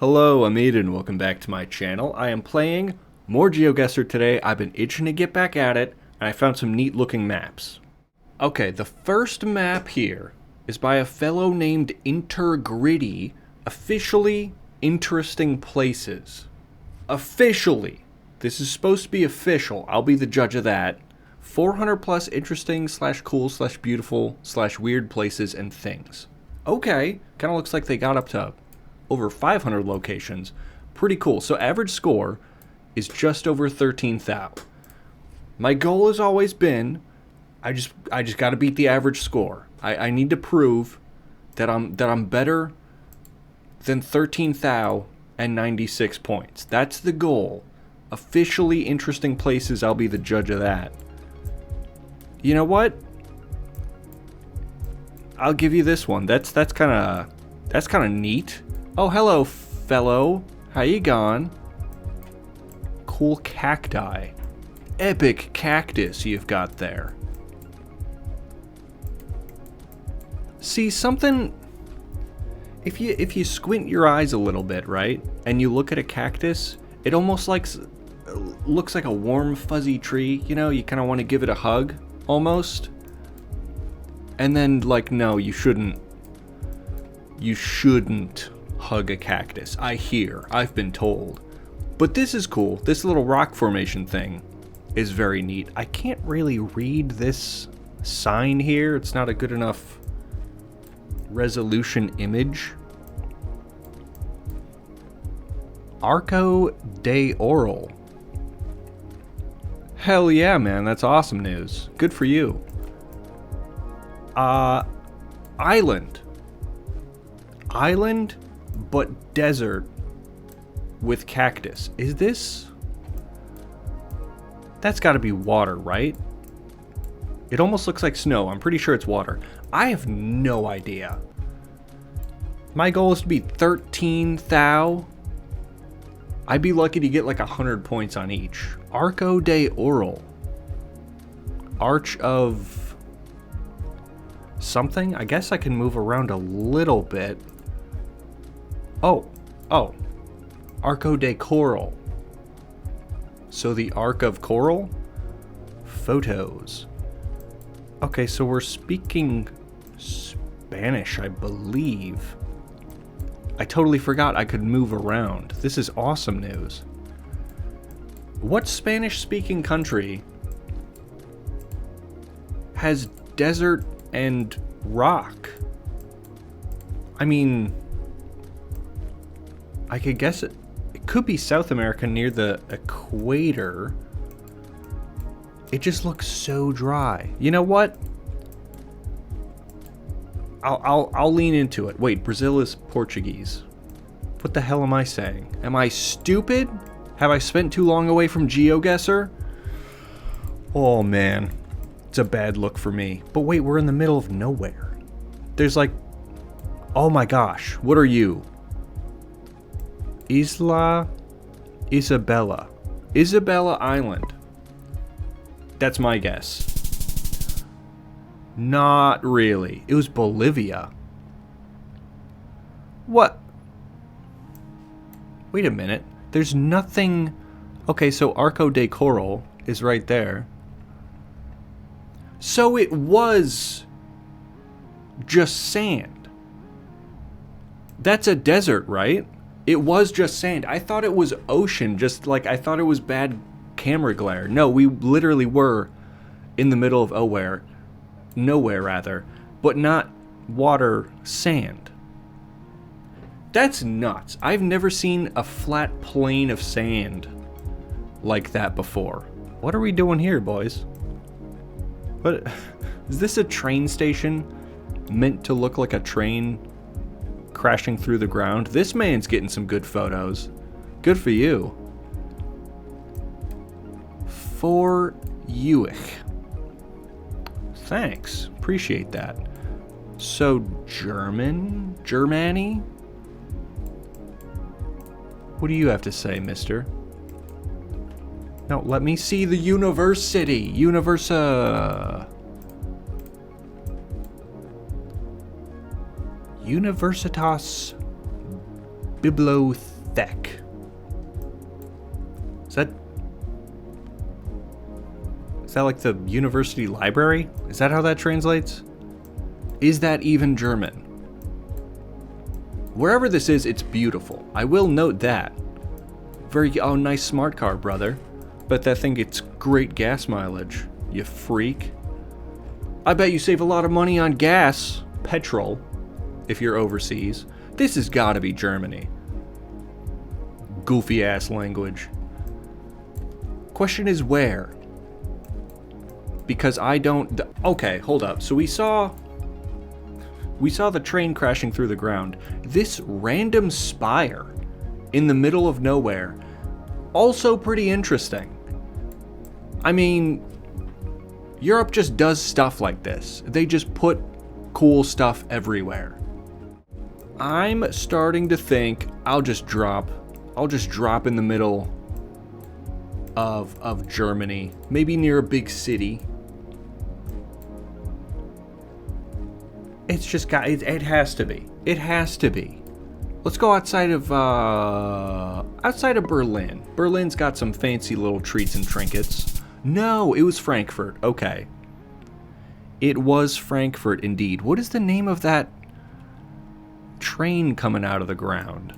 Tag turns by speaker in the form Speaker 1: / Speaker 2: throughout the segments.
Speaker 1: Hello, I'm Aiden. Welcome back to my channel. I am playing more Geoguessr today. I've been itching to get back at it, and I found some neat looking maps. Okay, the first map here is by a fellow named Intergritty, officially interesting places. Officially. This is supposed to be official. I'll be the judge of that. 400 plus interesting / cool / beautiful / weird places and things. Okay, kind of looks like they got up to over 500 locations. Pretty cool. So average score is just over 13,000. My goal has always been, I just got to beat the average score. I need to prove that I'm better than 13,096 points. That's the goal. Officially interesting places. I'll be the judge of that. You know what? I'll give you this one. That's kind of neat. Oh, hello, fellow. How you gone? Cool cacti. Epic cactus you've got there. See, something... If you squint your eyes a little bit, right? And you look at a cactus, it almost looks like a warm, fuzzy tree. You know, you kind of want to give it a hug, almost. And then, like, no, you shouldn't. You shouldn't hug a cactus. I've been told. But this is cool. This little rock formation thing is very neat. I can't really read this sign here. It's not a good enough resolution image. Arco de Oral. Hell yeah, man. That's awesome news. Good for you. Island, but desert with cactus. Is this? That's got to be water, right? It almost looks like snow. I'm pretty sure it's water. I have no idea. My goal is to be 13,000. I'd be lucky to get like 100 points on each. Arco de Oral. Arch of something? I guess I can move around a little bit. Oh. Arco de Coral. So the Arc of Coral? Photos. Okay, so we're speaking Spanish, I believe. I totally forgot I could move around. This is awesome news. What Spanish-speaking country has desert and rock? I mean, I could guess it could be South America near the equator. It just looks so dry. You know what? I'll lean into it. Wait, Brazil is Portuguese. What the hell am I saying? Am I stupid? Have I spent too long away from Geoguessr? Oh man. It's a bad look for me. But wait, we're in the middle of nowhere. There's like... Oh my gosh, what are you? Isla Isabela. Isabela Island. That's my guess. Not really. It was Bolivia. What? Wait a minute. There's nothing... Okay, so Arco de Coral is right there. So it was just sand. That's a desert, right? It was just sand. I thought it was ocean, just like I thought it was bad camera glare. No, we literally were in the middle of nowhere rather, but not water, sand. That's nuts. I've never seen a flat plane of sand like that before. What are we doing here, boys? What? Is this a train station meant to look like a train crashing through the ground? This man's getting some good photos. Good for you. For you. Thanks. Appreciate that. So, Germany? What do you have to say, mister? No, let me see the university. Universitas Bibliothek. Is that like the university library? Is that how that translates? Is that even German? Wherever this is, it's beautiful. I will note that. Oh, nice smart car, brother. Bet that thing gets great gas mileage, you freak. I bet you save a lot of money on gas, petrol, if you're overseas. This has got to be Germany. Goofy ass language. Question is where? Because I don't... Okay, hold up. So we saw the train crashing through the ground. This random spire in the middle of nowhere, also pretty interesting. I mean, Europe just does stuff like this. They just put cool stuff everywhere. I'm starting to think I'll just drop in the middle of Germany, maybe near a big city. It's just got, it has to be. It has to be. Let's go outside of Berlin. Berlin's got some fancy little treats and trinkets. No, it was Frankfurt. Okay. It was Frankfurt indeed. What is the name of that train coming out of the ground?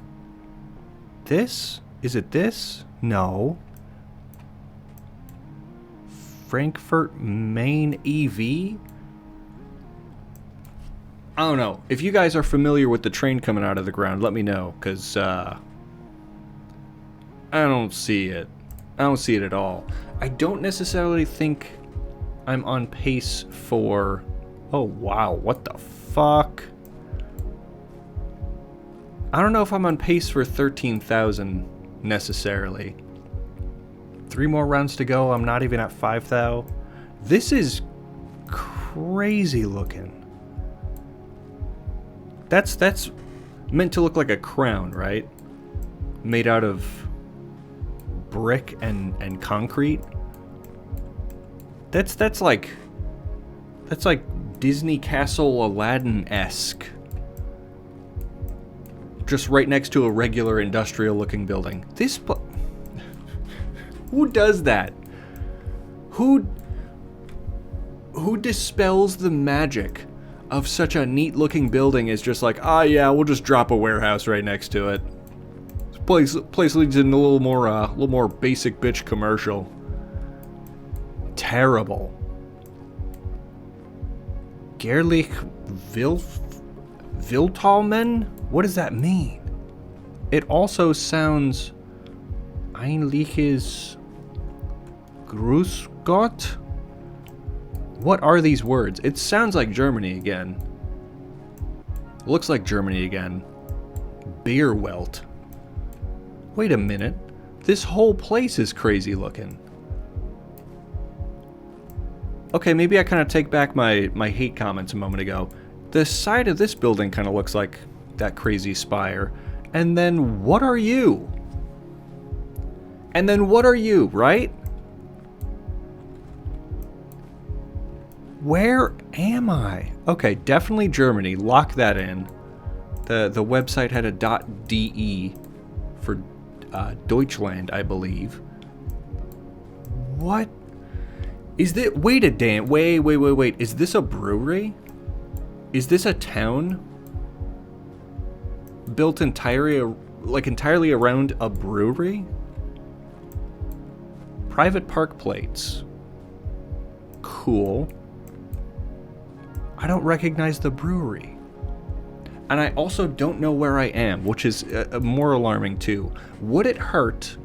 Speaker 1: This? Is it this? No. Frankfurt Main EV? I don't know. If you guys are familiar with the train coming out of the ground, let me know, because I don't see it. I don't see it at all. I don't necessarily think I'm on pace for... Oh, wow. What the fuck? I don't know if I'm on pace for 13,000 necessarily. 3 more rounds to go. I'm not even at 5,000. This is crazy looking. That's meant to look like a crown, right? Made out of brick and concrete. That's like Disney Castle Aladdin-esque. Just right next to a regular industrial looking building. Who does that? Who dispels the magic of such a neat looking building is just like, yeah, we'll just drop a warehouse right next to it. This place leads in a little more basic bitch commercial. Terrible. Gerlich Wiltalmen? What does that mean? It also sounds Einliches Grußgott? What are these words? It sounds like Germany again. Looks like Germany again. Beerwelt. Wait a minute. This whole place is crazy looking. Okay, maybe I kind of take back my hate comments a moment ago. The side of this building kind of looks like that crazy spire. And then what are you? And then what are you, right? Where am I? Okay, definitely Germany. Lock that in. The website had a .de for Deutschland, I believe. What? Is this... Wait. Is this a brewery? Is this a town built entirely around a brewery? Private park plates. Cool. I don't recognize the brewery. And I also don't know where I am, which is more alarming too. Would it hurt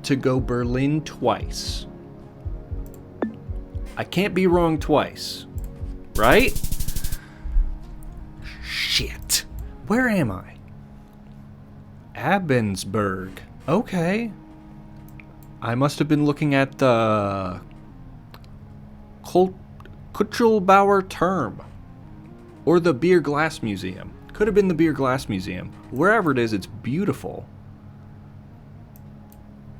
Speaker 1: to go Berlin twice? I can't be wrong twice, right? Shit. Where am I? Abensberg. Okay. I must have been looking at the Kuchelbauer Turm. Or the Beer Glass Museum. Could have been the Beer Glass Museum. Wherever it is, it's beautiful.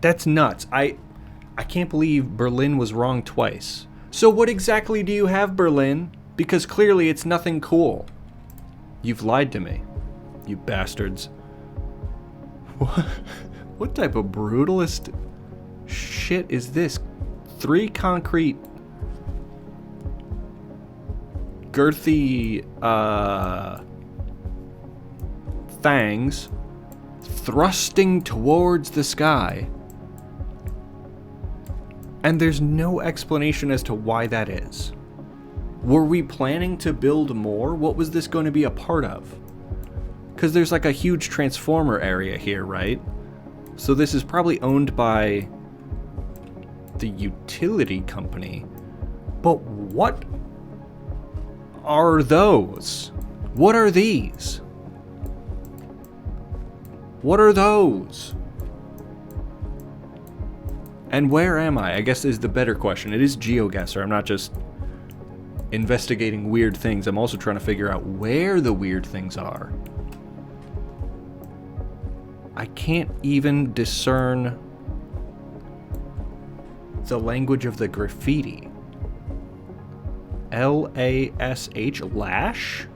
Speaker 1: That's nuts. I can't believe Berlin was wrong twice. So what exactly do you have, Berlin? Because clearly it's nothing cool. You've lied to me. You bastards. What type of brutalist shit is this? 3 concrete girthy fangs thrusting towards the sky. And there's no explanation as to why that is. Were we planning to build more? What was this going to be a part of? Because there's like a huge transformer area here, right? So this is probably owned by the utility company. But what are those? What are these? What are those? And where am I? I guess is the better question. It is Geoguessr. I'm not just investigating weird things. I'm also trying to figure out where the weird things are. I can't even discern the language of the graffiti. L-A-S-H? Lash?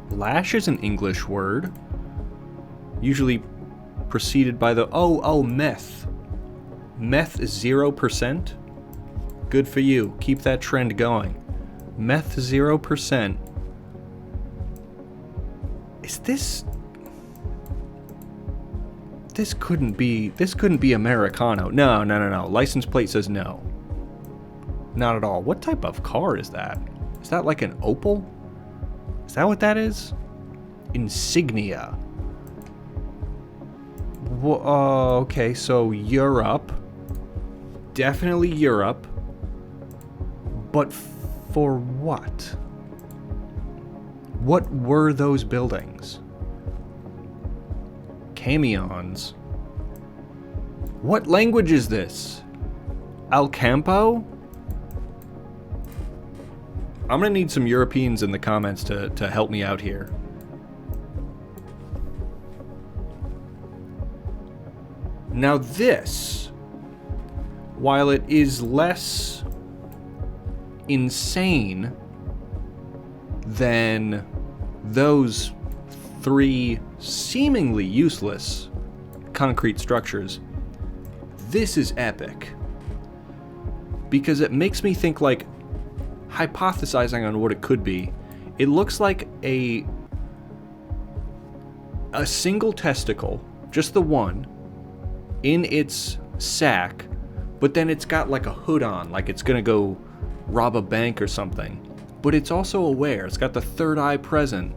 Speaker 1: Lash is an English word. Usually preceded by the... Oh, meth. Meth is 0%. Good for you. Keep that trend going. Meth 0%. Is this... This couldn't be Americano. No. License plate says no. Not at all. What type of car is that? Is that like an Opel? Is that what that is? Insignia. Okay, so Europe. Definitely Europe. But for what? What were those buildings? Camions. What language is this? Al Campo? I'm gonna need some Europeans in the comments to help me out here. Now this, while it is less insane than those 3 seemingly useless concrete structures, this is epic. Because it makes me think, like, hypothesizing on what it could be, it looks like a single testicle, just the one, in its sack, but then it's got like a hood on, like it's gonna go rob a bank or something. But it's also aware, it's got the third eye present.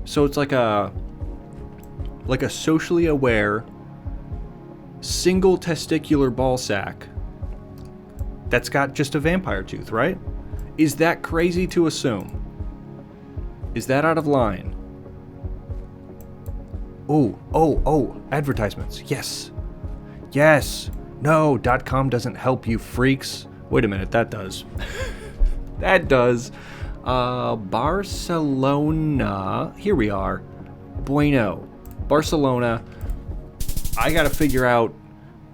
Speaker 1: So it's like a socially aware, single testicular ball sack that's got just a vampire tooth, right? Is that crazy to assume? Is that out of line? Oh, advertisements. Yes. No, .com doesn't help you freaks. Wait a minute, that does. That does. Barcelona. Here we are. Bueno. Barcelona. I gotta figure out.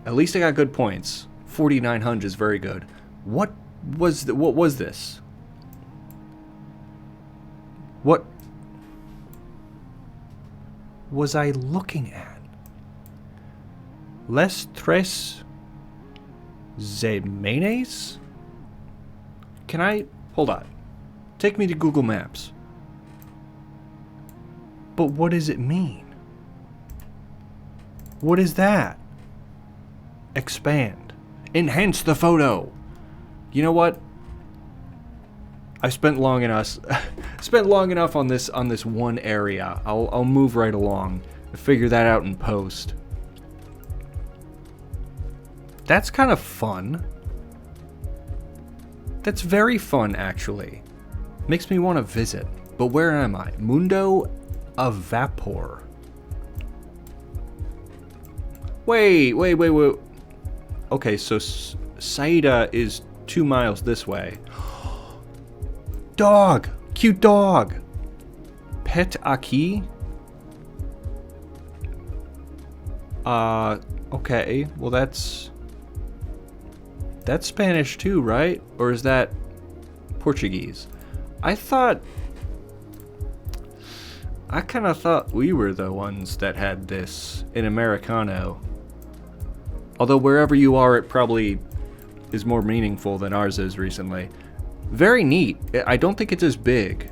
Speaker 1: At least I got good points. 4,900 is very good. What was this? What was I looking at? Les Tres Zemenes? Can I... Hold on. Take me to Google Maps. But what does it mean? What is that? Expand. Enhance the photo. You know what? I spent long enough on this one area. I'll move right along and figure that out in post. That's kind of fun. That's very fun, actually. Makes me want to visit. But where am I? Mundo of Vapor. Wait. Okay, so Saida is 2 miles this way. Dog! Cute dog! Pet Aki? Okay. Well, that's Spanish too, right? Or is that Portuguese? I thought I kind of thought we were the ones that had this in Americano. Although wherever you are, it probably is more meaningful than ours is recently. Very neat. I don't think it's as big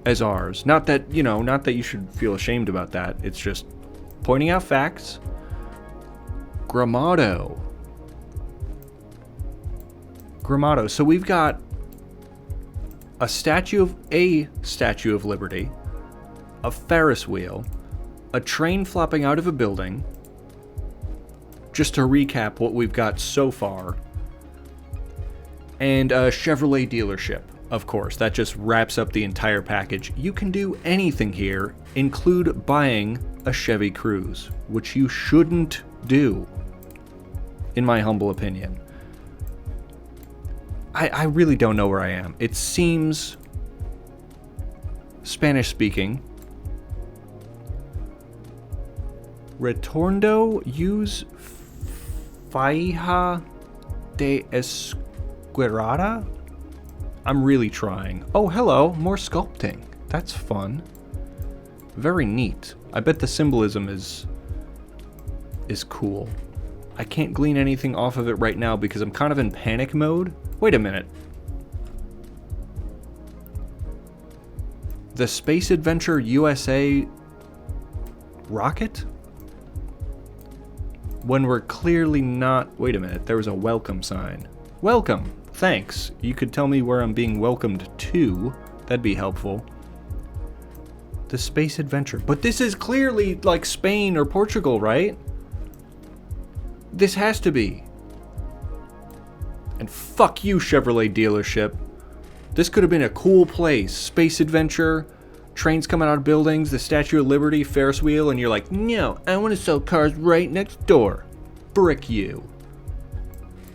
Speaker 1: as ours. Not that, you know, not that you should feel ashamed about that. It's just pointing out facts. Gramado. Gramado. So we've got a Statue of Liberty, a Ferris wheel, a train flopping out of a building. Just to recap what we've got so far. And a Chevrolet dealership, of course. That just wraps up the entire package. You can do anything here, include buying a Chevy Cruze, which you shouldn't do, in my humble opinion. I really don't know where I am. It seems Spanish speaking. Retorno use Faija de Esquerada? I'm really trying. Oh, hello, more sculpting. That's fun. Very neat. I bet the symbolism is cool. I can't glean anything off of it right now because I'm kind of in panic mode. Wait a minute. The Space Adventure USA rocket? When we're clearly not... Wait a minute, there was a welcome sign. Welcome! Thanks. You could tell me where I'm being welcomed to. That'd be helpful. The Space Adventure. But this is clearly like Spain or Portugal, right? This has to be. And fuck you, Chevrolet dealership. This could have been a cool place. Space Adventure, trains coming out of buildings, the Statue of Liberty, Ferris wheel, and you're like, no, I want to sell cars right next door. Frick you.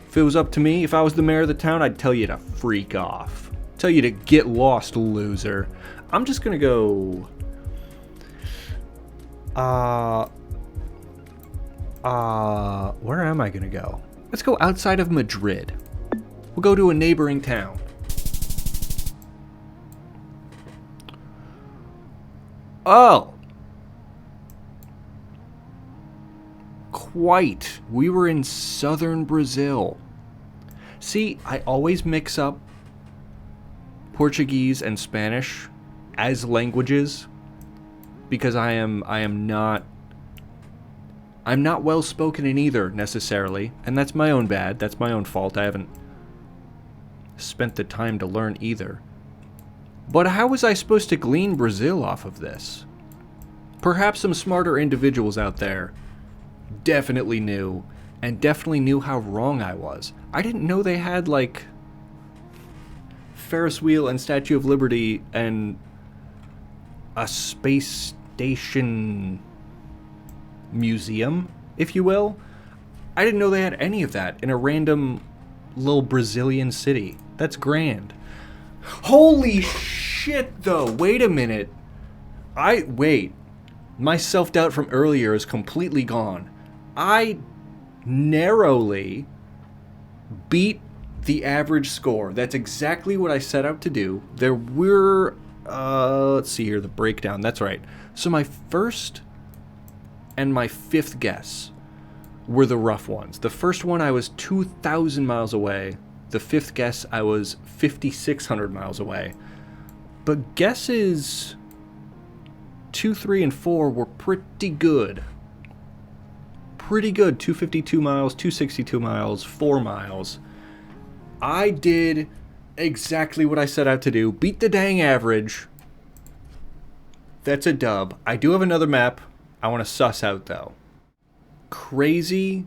Speaker 1: If it was up to me, if I was the mayor of the town, I'd tell you to freak off. Tell you to get lost, loser. I'm just gonna go... where am I gonna go? Let's go outside of Madrid. We'll go to a neighboring town. Oh! Quite. We were in southern Brazil. See, I always mix up Portuguese and Spanish as languages because I'm not well spoken in either necessarily, and that's my own bad. That's my own fault. I haven't spent the time to learn either. But how was I supposed to glean Brazil off of this? Perhaps some smarter individuals out there definitely knew, and definitely knew how wrong I was. I didn't know they had, like, Ferris wheel and Statue of Liberty and a space station museum, if you will. I didn't know they had any of that in a random little Brazilian city. That's grand. Holy shit, though. Wait a minute. Wait. My self-doubt from earlier is completely gone. I narrowly beat the average score. That's exactly what I set out to do. There were, let's see here, the breakdown. That's right. So my first and my fifth guess were the rough ones. The first one, I was 2,000 miles away. The fifth guess, I was 5,600 miles away. But guesses 2, 3, and 4 were pretty good. Pretty good. 252 miles, 262 miles, 4 miles. I did exactly what I set out to do. Beat the dang average. That's a dub. I do have another map I want to suss out, though. Crazy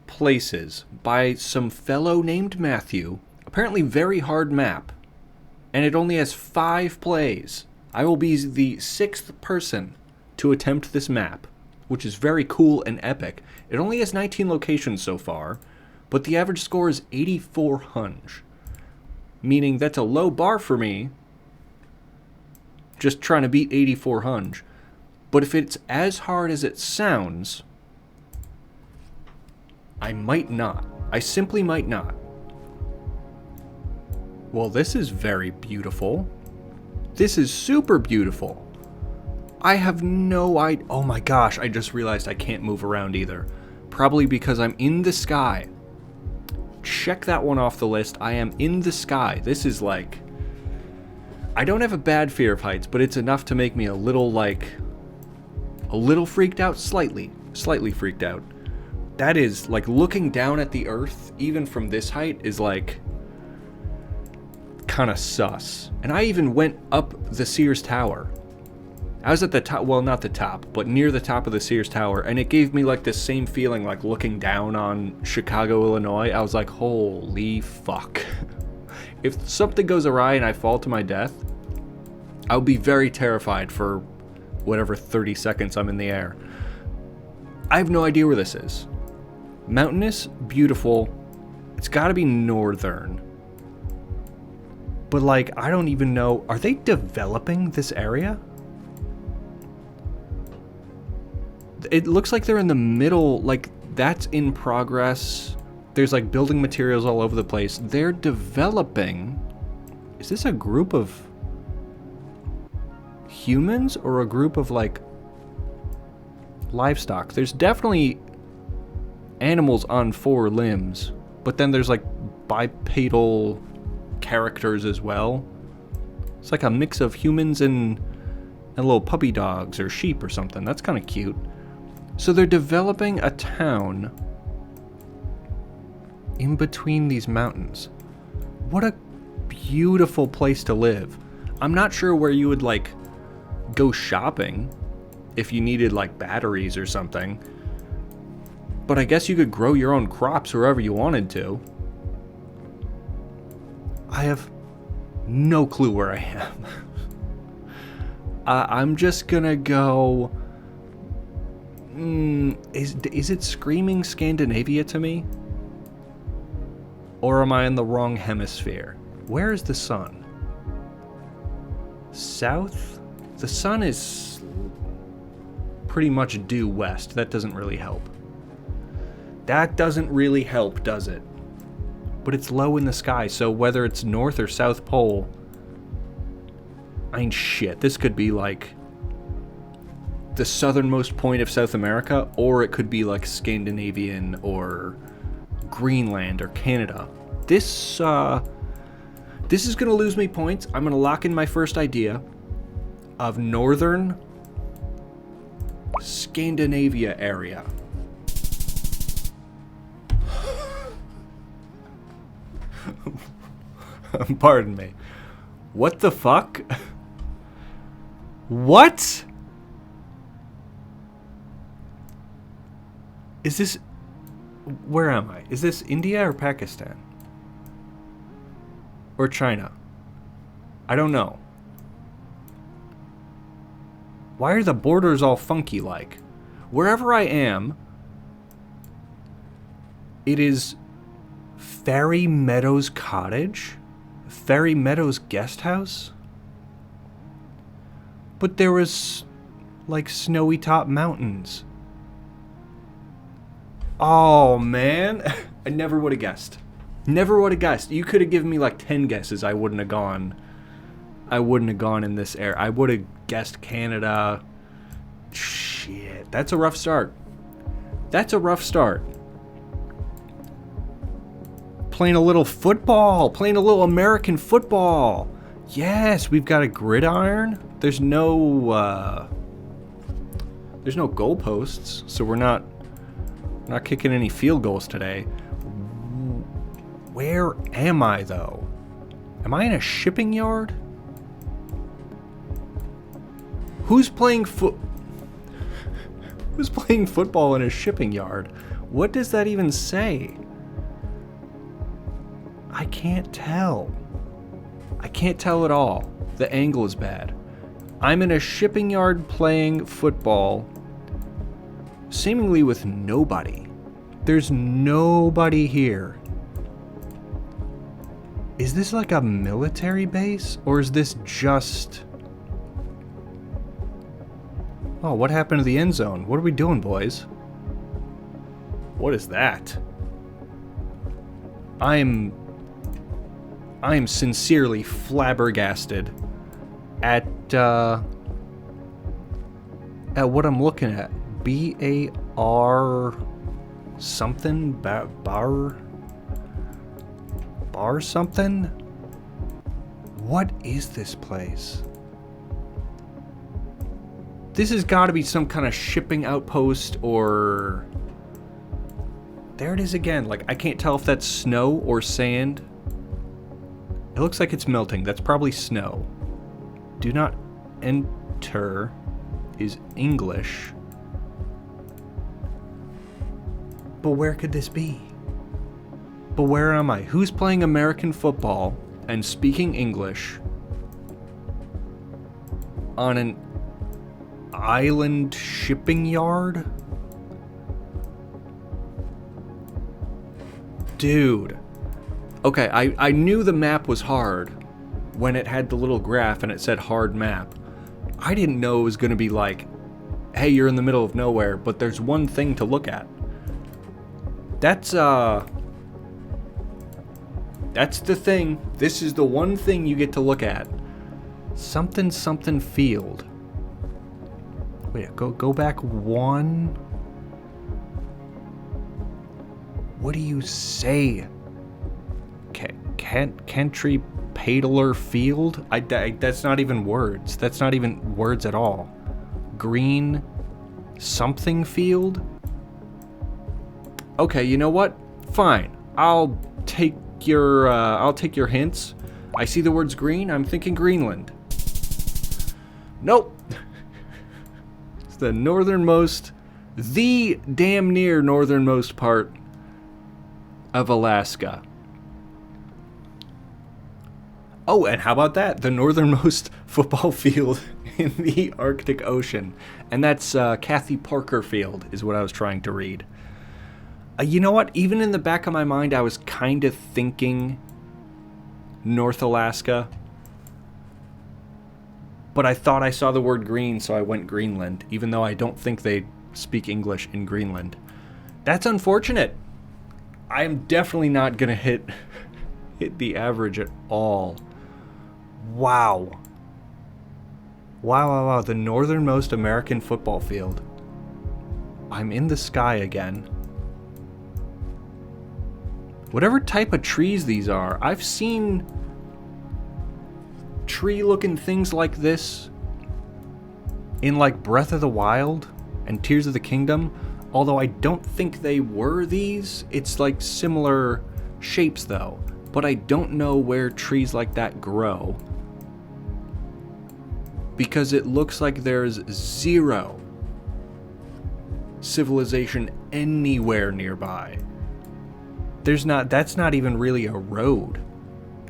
Speaker 1: Places by some fellow named Matthew. Apparently very hard map. And it only has 5 plays. I will be the 6th person to attempt this map, which is very cool and epic. It only has 19 locations so far, but the average score is 8,400. Meaning that's a low bar for me, just trying to beat 8,400. But if it's as hard as it sounds, I might not. I simply might not. Well, this is very beautiful. This is super beautiful. I have no idea. Oh my gosh, I just realized I can't move around either. Probably because I'm in the sky. Check that one off the list. I am in the sky. This is like... I don't have a bad fear of heights, but it's enough to make me a little, like... a little freaked out. Slightly freaked out. That is, like, looking down at the earth, even from this height, is like... kind of sus. And I even went up the Sears Tower. I was at the top, well, not the top, but near the top of the Sears Tower, and it gave me like this same feeling like looking down on Chicago, Illinois. I was like, holy fuck. If something goes awry and I fall to my death, I'll be very terrified for whatever 30 seconds I'm in the air. I have no idea where this is. Mountainous, beautiful. It's gotta be northern. But like, I don't even know, are they developing this area? It looks like they're in the middle, like that's in progress. There's like building materials all over the place. They're developing. Is this a group of humans or a group of like livestock? There's definitely animals on 4 limbs, but then there's like bipedal characters as well. It's like a mix of humans and little puppy dogs or sheep or something. That's kind of cute. So they're developing a town in between these mountains. What a beautiful place to live. I'm not sure where you would like go shopping if you needed like batteries or something. But I guess you could grow your own crops wherever you wanted to. I have no clue where I am. I'm just gonna go... Is it screaming Scandinavia to me? Or am I in the wrong hemisphere? Where is the sun? South? The sun is pretty much due west. That doesn't really help. That doesn't really help, does it? But it's low in the sky, so whether it's North or South Pole... I mean, shit, this could be like... the southernmost point of South America, or it could be like Scandinavian or Greenland or Canada. This is gonna lose me points. I'm gonna lock in my first idea of northern Scandinavia area. Pardon me. What the fuck? What? Is this... where am I? Is this India or Pakistan? Or China? I don't know. Why are the borders all funky like? Wherever I am, it is Fairy Meadows Cottage? Fairy Meadows Guest House? But there was, like, snowy top mountains. Oh, man. I never would have guessed. Never would have guessed. You could have given me, like, 10 guesses. I wouldn't have gone. I wouldn't have gone in this area. I would have guessed Canada. Shit. That's a rough start. That's a rough start. Playing a little football. Playing a little American football. Yes, we've got a gridiron. There's no goalposts, so we're not kicking any field goals today. Where am I, though? Am I in a shipping yard? Who's playing football in a shipping yard? What does that even say? I can't tell. I can't tell at all. The angle is bad. I'm in a shipping yard playing football, seemingly with nobody. There's nobody here. Is this like a military base? Or is this just... Oh, what happened to the end zone? What are we doing, boys? What is that? I am sincerely flabbergasted at at what I'm looking at. B-A-R something? Bar something? What is this place? This has got to be some kind of shipping outpost or... There it is again. Like, I can't tell if that's snow or sand. It looks like it's melting. That's probably snow. Do not enter is English. But where could this be? But where am I? Who's playing American football and speaking English on an island shipping yard? Dude. Okay, I knew the map was hard when it had the little graph and it said hard map. I didn't know it was going to be like, hey, you're in the middle of nowhere, but there's one thing to look at. That's the thing. This is the one thing you get to look at. Something field. Wait, go back one. What do you say? Country Padler Field? That's not even words. That's not even words at all. Green something field? Okay, you know what? Fine. I'll take your hints. I see the words green. I'm thinking Greenland. Nope. It's the damn near northernmost part of Alaska. Oh, and how about that? The northernmost football field in the Arctic Ocean. And that's Kathy Parker Field is what I was trying to read. You know what? Even in the back of my mind, I was kind of thinking North Alaska. But I thought I saw the word green, so I went Greenland, even though I don't think they speak English in Greenland. That's unfortunate. I am definitely not going to hit the average at all. Wow. Wow. The northernmost American football field. I'm in the sky again. Whatever type of trees these are, I've seen tree-looking things like this in like Breath of the Wild and Tears of the Kingdom, although I don't think they were these. It's like similar shapes though, but I don't know where trees like that grow because it looks like there's zero civilization anywhere nearby. That's not even really a road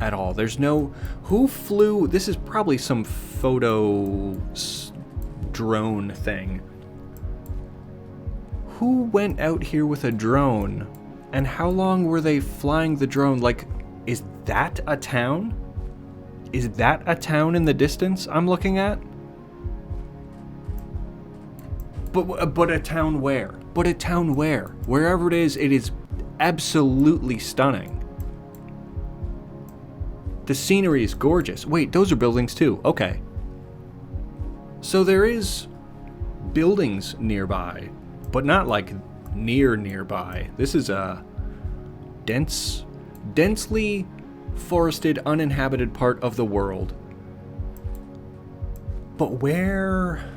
Speaker 1: at all. There's no, who flew, this is probably some photo drone thing. Who went out here with a drone and how long were they flying the drone? Like, is that a town? Is that a town in the distance I'm looking at? But a town where? But a town where? Wherever it is absolutely stunning. The scenery is gorgeous. Wait, those are buildings too. Okay. So there is buildings nearby, but not like nearby. This is a densely forested, uninhabited part of the world. But where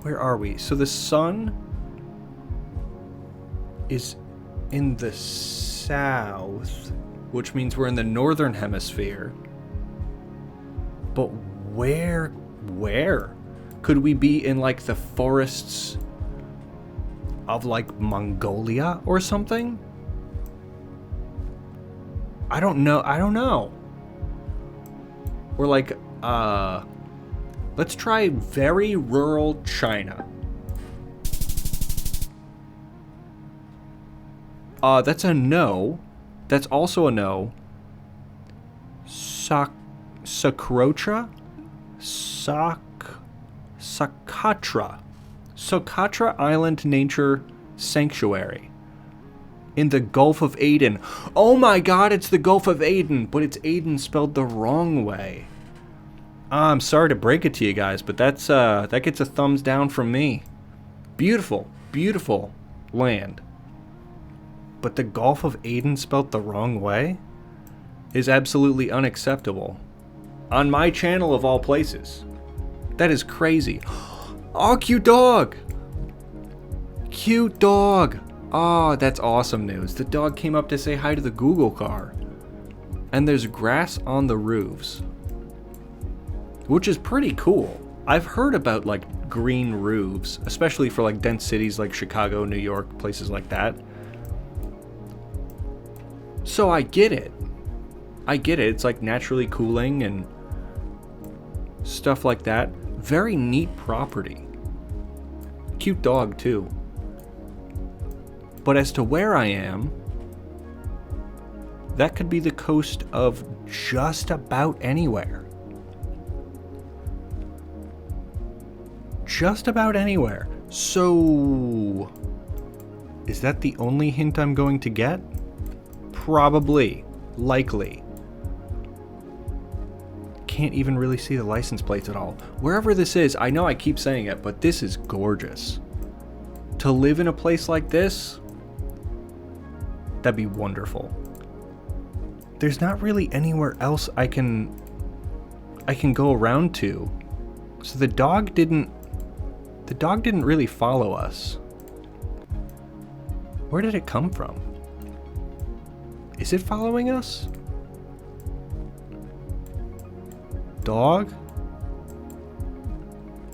Speaker 1: are we? So the sun is in the south, which means we're in the northern hemisphere. But where could we be? In like the forests of like Mongolia or something? I don't know. Or like let's try very rural China. That's a no. That's also a no. Socotra? Socotra Island Nature Sanctuary. In the Gulf of Aden. Oh my god, it's the Gulf of Aden, but it's Aden spelled the wrong way. I'm sorry to break it to you guys, but that gets a thumbs down from me. Beautiful, beautiful land. But the Gulf of Aden spelt the wrong way is absolutely unacceptable. On my channel of all places. That is crazy. Oh, cute dog! Cute dog! Oh, that's awesome news. The dog came up to say hi to the Google car. And there's grass on the roofs. Which is pretty cool. I've heard about like green roofs, especially for like dense cities like Chicago, New York, places like that. So I get it. I get it. It's like naturally cooling and stuff like that. Very neat property. Cute dog too. But as to where I am, that could be the coast of just about anywhere. Just about anywhere. So, is that the only hint I'm going to get? Probably. Likely. Can't even really see the license plates at all. Wherever this is, I know I keep saying it, but this is gorgeous. To live in a place like this, that'd be wonderful. There's not really anywhere else I can go around to. So the dog didn't really follow us. Where did it come from? Is it following us? Dog?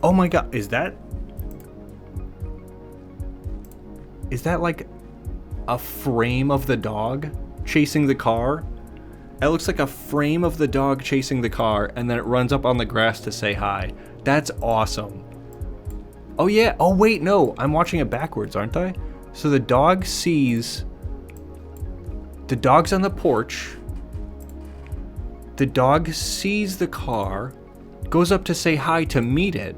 Speaker 1: Oh my god, is that like a frame of the dog chasing the car? It looks like a frame of the dog chasing the car, and then it runs up on the grass to say hi. That's awesome. Oh yeah, oh wait, no, I'm watching it backwards, aren't I? So the dog sees... The dog's on the porch. The dog sees the car, goes up to say hi to meet it.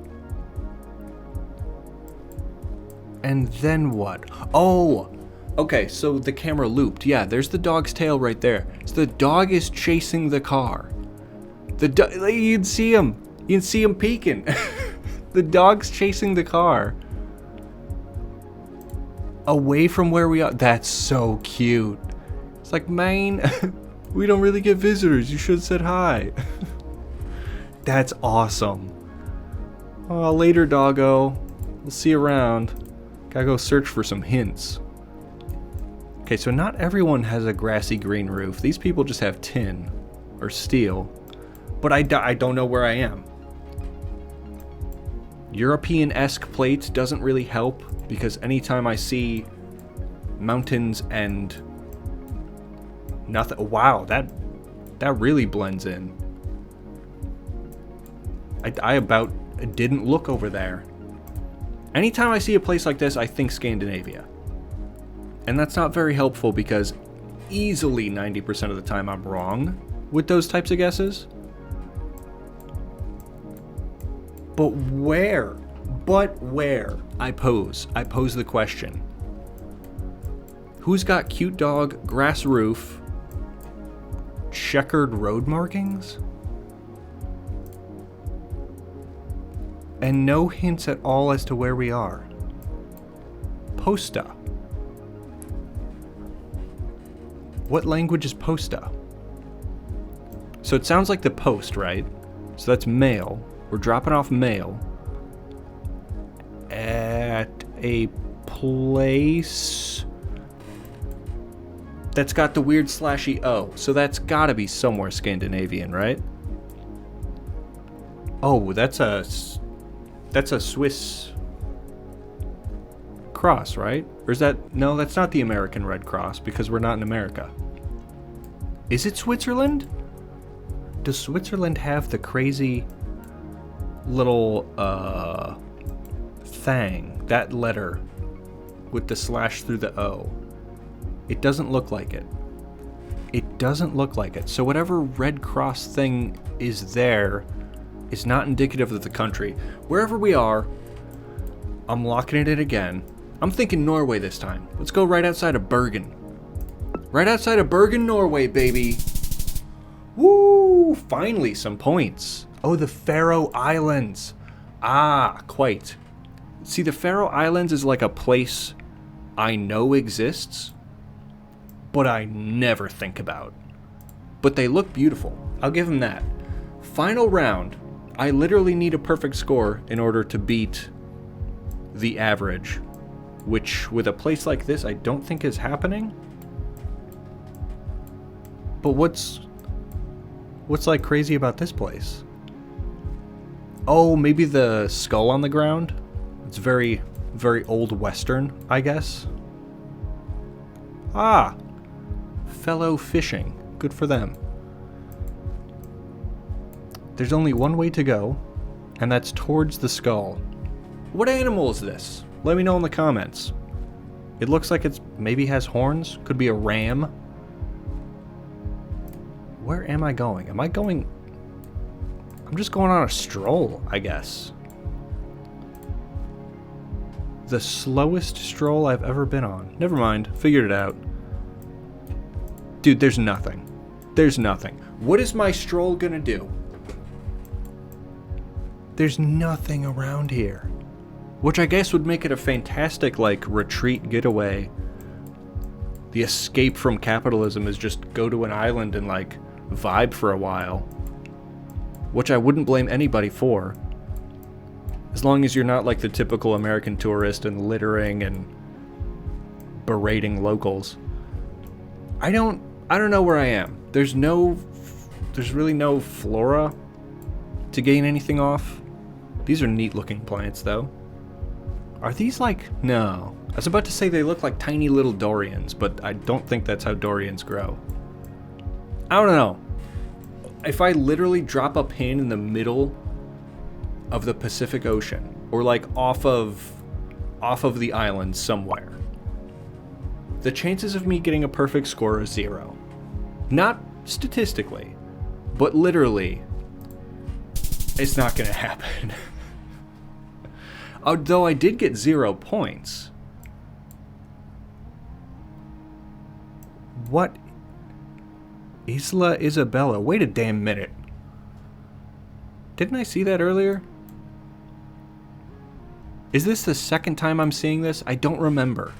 Speaker 1: And then what? Oh! Okay, so the camera looped. Yeah, there's the dog's tail right there. So the dog is chasing the car. You can see him. You can see him peeking. The dog's chasing the car. Away from where we are. That's so cute. It's like, man, we don't really get visitors. You should have said hi. That's awesome. Oh, later, doggo. We'll see you around. Gotta go search for some hints. Okay, so not everyone has a grassy green roof. These people just have tin or steel. But I don't know where I am. European-esque plates doesn't really help because anytime I see mountains and nothing... Wow, that really blends in. I about didn't look over there. Anytime I see a place like this, I think Scandinavia. And that's not very helpful because easily 90% of the time I'm wrong with those types of guesses. But where? I pose the question. Who's got cute dog, grass roof, checkered road markings? And no hints at all as to where we are. Posta. What language is Posta? So it sounds like the post, right? So that's mail. We're dropping off mail at a place that's got the weird slashy O. So that's gotta be somewhere Scandinavian, right? Oh, that's a Swiss cross, right? Or is that... No, that's not the American Red Cross because we're not in America. Is it Switzerland? Does Switzerland have the crazy little thing, that letter with the slash through the O? It doesn't look like it. It doesn't look like it. So whatever Red Cross thing is there is not indicative of the country. Wherever we are, I'm locking it in again. I'm thinking Norway this time. Let's go right outside of Bergen. Right outside of Bergen, Norway, baby. Woo! Finally, some points. Oh, the Faroe Islands. Ah, quite. See, the Faroe Islands is like a place I know exists, but I never think about. But they look beautiful. I'll give them that. Final round. I literally need a perfect score in order to beat the average, which with a place like this I don't think is happening. But what's like crazy about this place? Oh, maybe the skull on the ground? It's very, very old Western, I guess. Ah, fellow fishing. Good for them. There's only one way to go, and that's towards the skull. What animal is this? Let me know in the comments. It looks like it's maybe has horns. Could be a ram. Where am I going? Am I going... I'm just going on a stroll, I guess. The slowest stroll I've ever been on. Never mind. Figured it out. Dude, there's nothing. There's nothing. What is my stroll gonna do? There's nothing around here. Which I guess would make it a fantastic, like, retreat getaway. The escape from capitalism is just go to an island and, like, vibe for a while. Which I wouldn't blame anybody for. As long as you're not like the typical American tourist and littering and berating locals. I don't know where I am. There's really no flora to gain anything off. These are neat looking plants though. Are these like... No. I was about to say they look like tiny little durians, but I don't think that's how durians grow. I don't know. If I literally drop a pin in the middle of the Pacific Ocean, or like off of the island somewhere, the chances of me getting a perfect score are 0. Not statistically, but literally, it's not gonna happen. Although I did get 0 points. What? Isla Isabella. Wait a damn minute. Didn't I see that earlier? Is this the second time I'm seeing this? I don't remember.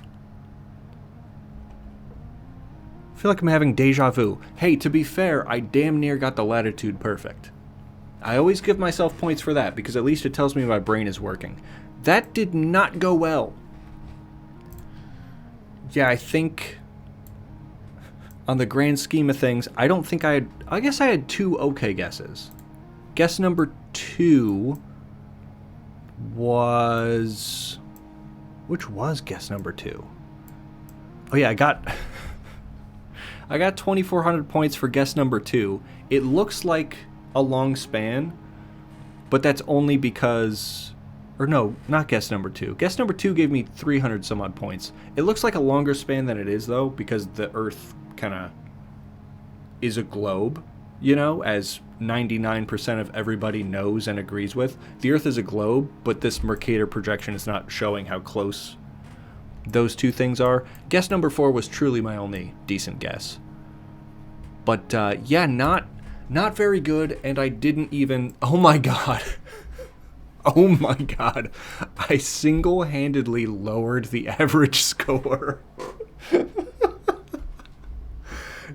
Speaker 1: I feel like I'm having deja vu. Hey, to be fair, I damn near got the latitude perfect. I always give myself points for that because at least it tells me my brain is working. That did not go well. Yeah, I think on the grand scheme of things, I don't think I guess I had 2 okay guesses. Guess number 2 was... Which was guess number 2? Oh yeah, I got 2,400 points for guess number 2. It looks like a long span, but that's only because... Or no, not guess number 2. Guess number 2 gave me 300 some odd points. It looks like a longer span than it is, though, because the Earth kind of is a globe, you know, as 99% of everybody knows and agrees with. The Earth is a globe, but this Mercator projection is not showing how close those two things are. Guess number 4 was truly my only decent guess. But, yeah, not very good, and I didn't even... Oh my god. Oh my god. I single-handedly lowered the average score.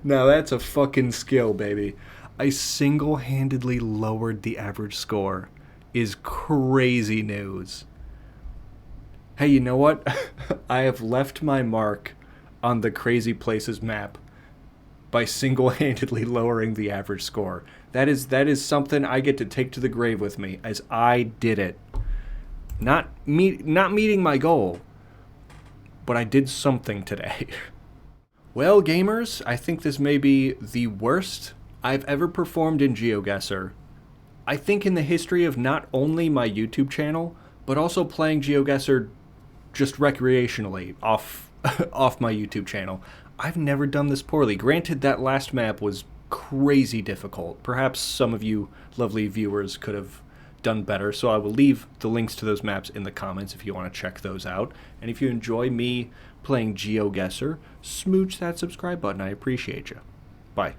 Speaker 1: Now that's a fucking skill, baby. I single-handedly lowered the average score. Is crazy news. Hey, you know what? I have left my mark on the Crazy Places map by single-handedly lowering the average score. That is something I get to take to the grave with me, as I did it. Not meeting my goal, but I did something today. Well, gamers, I think this may be the worst I've ever performed in Geoguessr. I think in the history of not only my YouTube channel, but also playing Geoguessr just recreationally off my YouTube channel. I've never done this poorly. Granted, that last map was crazy difficult. Perhaps some of you lovely viewers could have done better, so I will leave the links to those maps in the comments if you want to check those out. And if you enjoy me playing Geoguessr, smooch that subscribe button. I appreciate you. Bye.